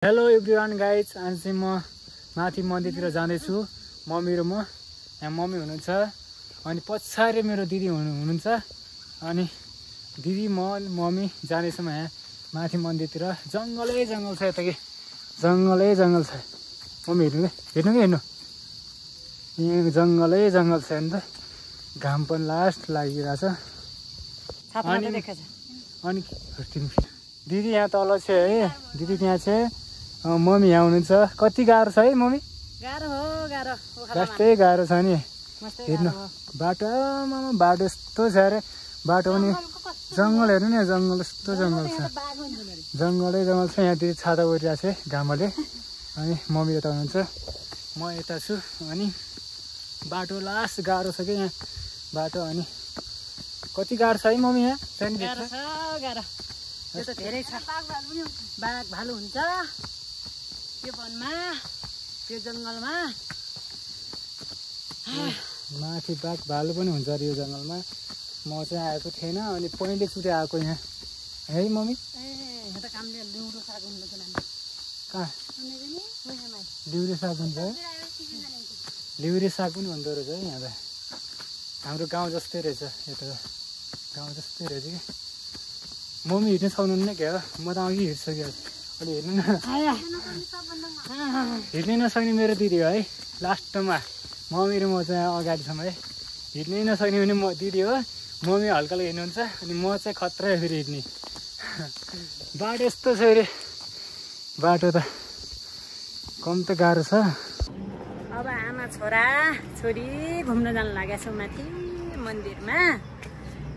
Hello everyone guys, आज चाहिँ म माथि मन्दिरतिर जाँदैछु। मम्मी र म, यहाँ मम्मी हुनुहुन्छ अनि पछाडि मेरो दिदी हुनुहुन्छ अनि दिदी म मम्मी जाँदैछौँ यहाँ माथि मन्दिरतिर। जङ्गलै जङ्गल छ, यता कि जङ्गलै जङ्गल छ। मम्मी हेर्नु यहाँ जङ्गलै जङ्गल छ नि त। घाम पनि लास्ट लागिरहेछ अनि दिदी यहाँ तल छ है, दिदी त्यहाँ छ, मम्मी यहाँ हुनुहुन्छ। कति गाह्रो छ है मम्मी? गाह्रो हो, गाह्रो लास्टै गाह्रो छ नि। हेर्नु बाटोमा बाटो यस्तो छ अरे, बाटो पनि जङ्गल हेर्नु नि, जङ्गल यस्तो जङ्गल छ, जङ्गलै जङ्गल छ। यहाँ दिदी छाता ओढिरहेको छ घामले अनि मम्मी यता हुनुहुन्छ, म यता छु। अनि बाटो लास्ट गाह्रो छ कि यहाँ बाटो। अनि कति गाह्रो छ है मम्मी यहाँ? गाह्रो छ, गाह्रो त्यो त धेरै छ। बाघ भालु हुन्छ यो वनमा, यो जङ्गलमा। माथि बाघ भालु पनि हुन्छ अरे यो जङ्गलमा। म चाहिँ आएको थिएन अनि पहिलोचोटि आएको यहाँ है मम्मी। यहाँ त कामले लिउँदो साग हुन्छ नानी। कहाँ लिउरे साग हुन्छ है? लिउरे साग पनि हुँदो रहेछ है यहाँ त। हाम्रो गाउँ जस्तै रहेछ, यता गाउँ जस्तै रहेछ कि। मम्मी हिँड्न सक्नुहुन्न क्या? म त अघि हिँडिसक्यो, अलि हेर्नु न। हिँड्नै नसक्ने मेरो दिदी हो है लास्टमा। मम्मी र म चाहिँ अगाडिसम्म है। हिँड्नै नसक्ने भने म दिदी हो, मम्मी हल्काले हिँड्नुहुन्छ अनि म चाहिँ खतरा फेरि हिँड्ने। बाटो यस्तो छ अरे, बाटो त कम त गाह्रो छ। अब आमा छोरा छोरी घुम्न जानु लागेको छौँ माथि मन्दिरमा।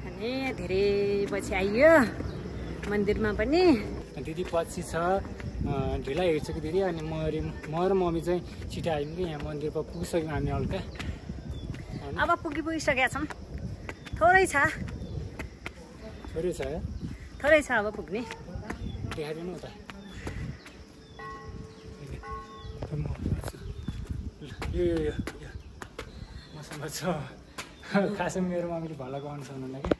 अनि धेरै पछि आइयो मन्दिरमा पनि। दिदी पछि छ, ढिला हिँड्छ कि दिदी। अनि म र मम्मी चाहिँ छिटो आयौँ कि यहाँ मन्दिरमा पुगिसक्यौँ हामी हल्का। अब पुगिसकेका छौँ, थोरै छ, थोरै छ, थोरै छ अब पुग्ने। देखाइदिनु त यो मसँग छ। खासै मेरो मम्मीले भला गर्नु सक्नुहुन्न कि,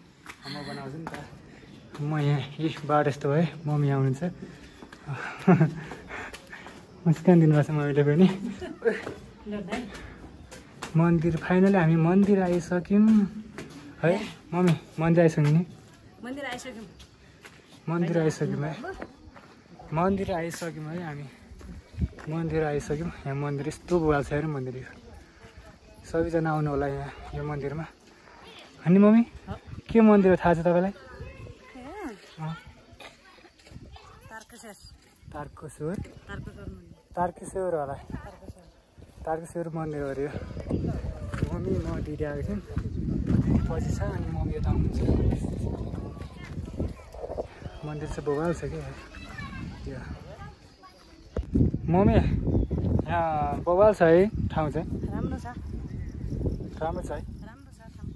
म बनाउँछु नि त। म यहाँ बाटो यस्तो है, मम्मी आउनुहुन्छ। मुस्कान दिनुभएको छ मम्मीले पनि। मन्दिर फाइनली हामी मन्दिर आइसक्यौँ है मम्मी। मन्दिर आइसक्यौँ नि, मन्दिर आइसक्यौँ, मन्दिर आइसक्यौँ है, मन्दिर आइसक्यौँ है हामी। मन्दिर आइसक्यौँ। यहाँ मन्दिर यस्तो भुवाल छ अरे मन्दिर। सबैजना आउनु होला यहाँ यो मन्दिरमा। अनि मम्मी के मन्दिर हो थाहा छ तपाईँलाई? तारकेश्वर होला, तारकेश्वर मन्दिर हो अरे। मम्मी म दिदी आएको थियौँ, पछि छ अनि मम्मी यता आउनुहुन्छ। मन्दिर चाहिँ भुवाल छ क्या यो। मम्मी यहाँ बवाल छ है ठाउँ चाहिँ? राम्रो छ, राम्रो छ है, राम्रो छ ठाउँ।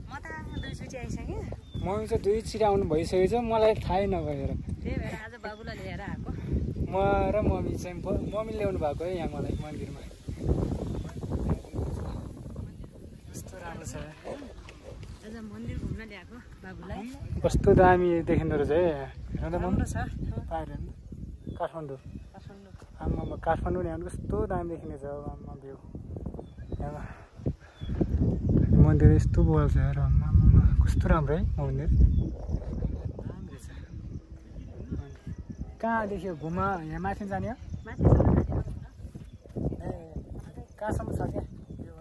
म त दुईचोटि आइसकेँ। मम्मी चाहिँ दुईचोटि आउनु भइसकेको छ, मलाई थाहै नभएर। त्यही भएर आज बाबुलाई लिएर आएको। म र मम्मी चाहिँ मम्मी ल्याउनु भएको है यहाँ मलाई मन्दिरमा। कस्तो राम्रो छ, आज मन्दिर घुम्न ल्याएको बाबुलाई। कस्तो दामी देखिँदो रहेछ है हेर्नु त। राम्रो छ पाएर काठमाडौँ, काठमाडौँ। आम्मामा काठमाडौँ ल्याउनु कस्तो दामी देखिने छ आम्मा भ्यू। मन्दिर यस्तो बोल्छ यार, आम्मामा कस्तो राम्रो है मन्दिर, दामी रहेछ। कहाँ देख्यो घुमा? यहाँ माथि जाने हो? ए कहाँसम्म छ क्या यो?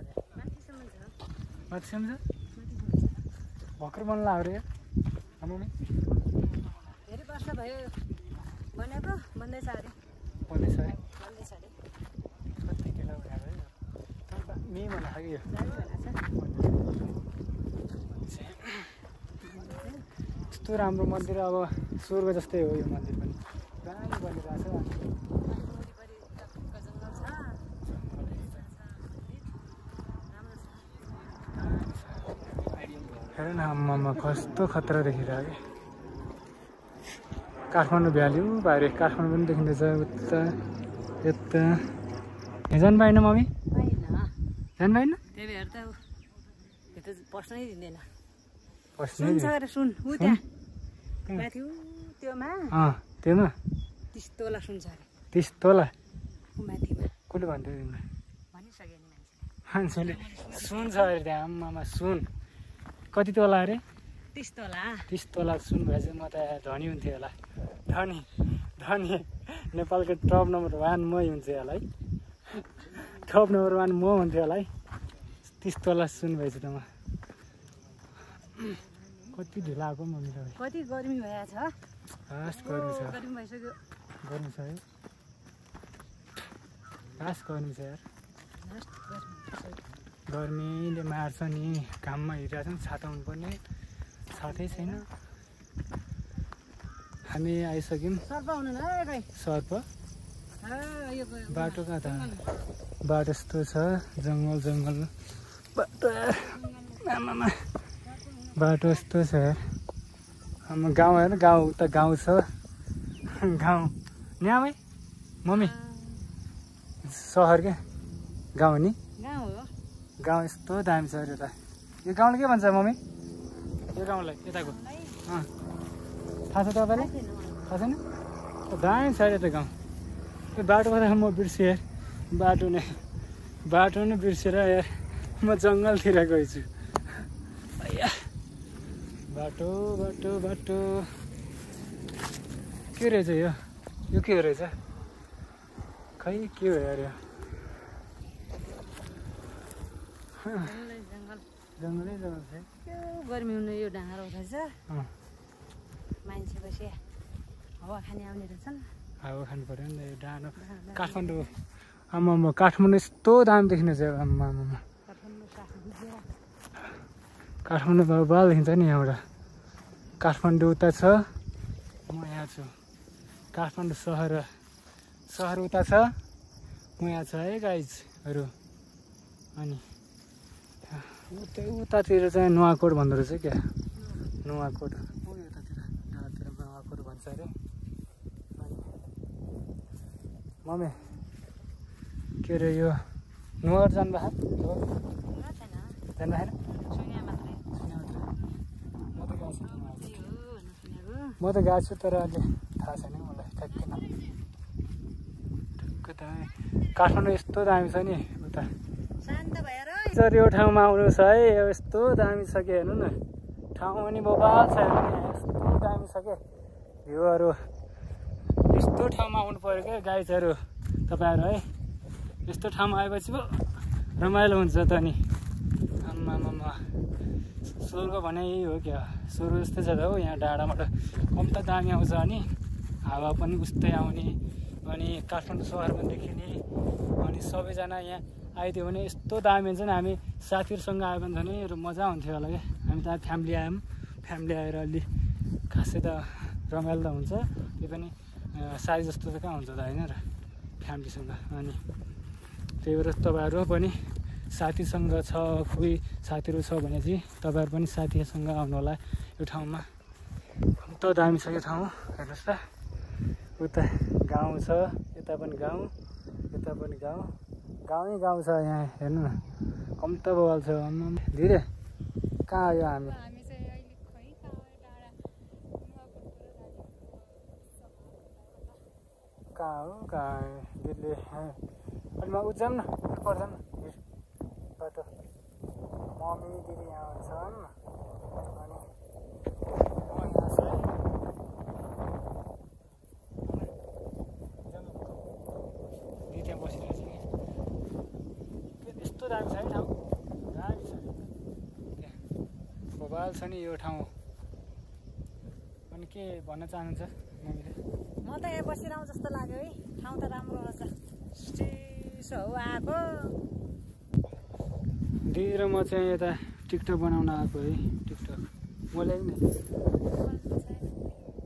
माथिसम्म छ, भर्खर बन्नु लाग्यो अरे मम्मी। धेरै वर्ष भयो बनेको, बन्दैछ अरे, बन्दैछ है, बन्दैछ अरे। कति ढिलो भएर है मे भन्नु खायो यो। यस्तो राम्रो मन्दिर, अब स्वर्ग जस्तै हो यो मन्दिर पनि। दामी बनिरहेको छ। हेर न आम्मामा कस्तो खतरा देखिरहेको कि। काठमाडौँ भ्याली बाहिर काठमाडौँ पनि देखिँदैछ उता यता। यहाँ जानु पाएन मम्मी? जानु पाएन? त्यही भएर त यो त पस्नै दिँदैन। पस्नै सुन ऊ त्यहाँ माथि त्योमा त्योमा 30 तोला सुन्छ अरे 30 तोला माथिमा कसले भन्थ्यो तिमीलाई भनिसक्यो नि मान्छेले सुन छ अरे त्यहाँ आम्मामा सुन कति तोला अरे 30 तोला 30 तोला सुन भए चाहिँ म त धनी हुन्थेँ होला धनी धनी नेपालको टप नम्बर 1 मै हुन्थेँ होला है टप नम्बर 1 म हुन्थेँ होला है 30 तोला सुन भएछ त म कति ढिला आएको मम्मीले कति गर्मी भएछ हस् गर्नु छ गर्मी भइसक्यो गर्नु छ है हस् गर्नु छ यार गर्मीले मार्छ नि घाममा हिँडिरहेको छ छाता हुनुपर्ने छातै छैन हामी आइसक्यौँ सर्प हुनु न है सर्प यो बाटो कहाँ त बाटो यस्तो छ जङ्गल जङ्गल बाटो आमामा बाटो यस्तो छ आमा गाउँ हेर गाउँ उता गाउँ छ गाउँ न्यामै मम्मी सहर क्या गाउँ नि गाउँ हो गाउँ यस्तो दामी छ अरे त यो गाउँले के भन्छ मम्मी यो गाउँलाई यताको थाहा छ तपाईँलाई थाहा छैन दामी छ अरे त गाउँ त्यो बाटो भन्दा म बिर्सेँ बाटो नै बिर्सेर यार म जङ्गलतिर गएछु बाटो बाटो बाटो के रहेछ यो के रहेछ खै के हो यार यो जङ्गलै जङ्गल छ गर्मी हुनु यो डाँडा उठाउँछ मान्छे बसे हावा खाने आउने रहेछन् हावा खानु पऱ्यो नि त यो डाँडो काठमाडौँ आम्मामा काठमाडौँ यस्तो दाम देखिनु छ आम्मामा काठमाडौँ बाल देखिन्छ नि यहाँबाट काठमाडौँ उता छ म यहाँ छु काठमाडौँ सहर उता छ म यहाँ छ है गाइजहरू अनि उतातिर चाहिँ नुवाकोट भन्दो रहेछ क्या नुवाकोट यतातिर डाँडातिर नुवाकोट भन्छ अरे मम्मी के अरे यो नुवाकोट जानुभएको जानुभएन म त गएको छु तर अहिले थाहा छैन मलाई ठ्याक्कै दामी काठमाडौँ यस्तो दामी छ नि उता सर यो ठाउँमा आउनु छ है यस्तो दामी छ कि हेर्नु न ठाउँ पनि बबाल छ हेर्नु नि यस्तो दामी छ क्या भ्यूहरू यस्तो ठाउँमा आउनु पऱ्यो क्या गाइजहरू तपाईँहरू है यस्तो ठाउँमा आएपछि पो रमाइलो हुन्छ त नि आम्मामा स्वर्ग भने यही हो क्या स्वर्ग जस्तै छ त हो यहाँ डाँडाबाट कम त दामी आउँछ अनि हावा पनि उस्तै आउने अनि काठमाडौँ सहर पनि देखिने अनि सबैजना यहाँ आइदियो भने यस्तो दामी हुन्छ नि हामी साथीहरूसँग आयो भने झन् मजा हुन्थ्यो होला क्या हामी त फ्यामिली आयौँ फ्यामिली आएर अलि खासै त रमाइलो त हुन्छ त्यो पनि साथी जस्तो त कहाँ हुन्छ त होइन र फ्यामिलीसँग अनि त्यही भएर तपाईँहरू पनि साथीसँग छ कोही साथीहरू छ भने चाहिँ तपाईँहरू पनि साथीहरूसँग आउनु होला यो ठाउँमा त दामी छ यो ठाउँ हेर्नुहोस् त उता गाउँ छ यता पनि गाउँ यता पनि गाउँ गाउँै गाउँ छ यहाँ हेर्नु न कम्त बवाल छ धीरे कहाँ आयो हामी कहाँ हो कहाँ दिल्ली अनि म उज्जाम न पर्छन् बाटो मम्मी दिदी यहाँ हुन्छन् अनि म यहाँ छ दिदी त्यहाँ बसिरहेको छ कि यस्तो दामी छ है ठाउँ दामी छ बबाल छ नि यो ठाउँ अनि के भन्न चाहनुहुन्छ मम्मीले म त यहाँ बसिरहँ जस्तो लाग्यो है ठाउँ त राम्रो रहेछ चिसो हो आएको दिदी र म चाहिँ यता टिकटक बनाउन आएको है टिकटक म ल्याएँ नि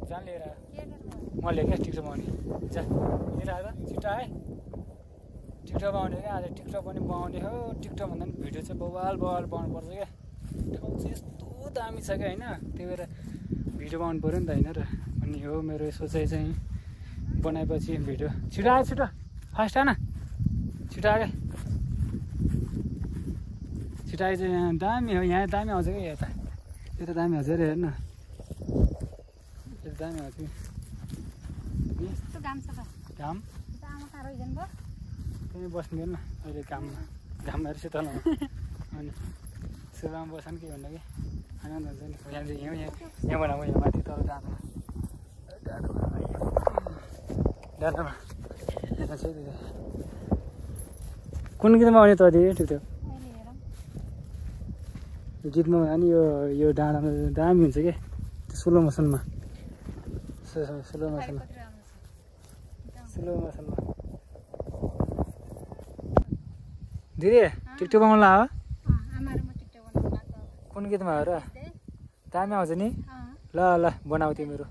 जान लिएर म ल्याएँ क्या टिकटक बनाउने जा लिएर आएर छिटो आएँ टिकटक बनाउने क्या आज टिकटक पनि बनाउने हो टिकटक भन्दा पनि भिडियो चाहिँ बवाल बनाउनुपर्छ क्या ठाउँ चाहिँ यस्तो दामी छ क्या होइन त्यही भएर भिडियो बनाउनु पऱ्यो नि त होइन र अनि हो मेरो सोचाइ चाहिँ बनाएपछि भिडियो छिटो आयो छिटो फास्ट आएन छिटो आयो छिटो आए चाहिँ यहाँ दामी हो यहाँ दामी आउँछ क्या यता दामी आउँछ अरे हेर्नु यता दामी आउँछ काम छ त काम आमा कहाँ रहिजन् भयो त्यहीँ बस्नु न अहिले काममा हेर्छु तलमा अनि सुरुमा बस्छन् के भन्दा कि आनन्द हुन्छ नि यहाँबाट म यहाँ माथि तल डाँडामा कुन गीतमा आउने त दिदी ठिक थियो गीतमा अनि यो डाँडामा दामी हुन्छ कि स्लो मोसनमा दिदी टिकटक बनाउनु ला हो कुन गीतमा हो र दामी आउँछ नि ल ल बनाऊ तिमीहरू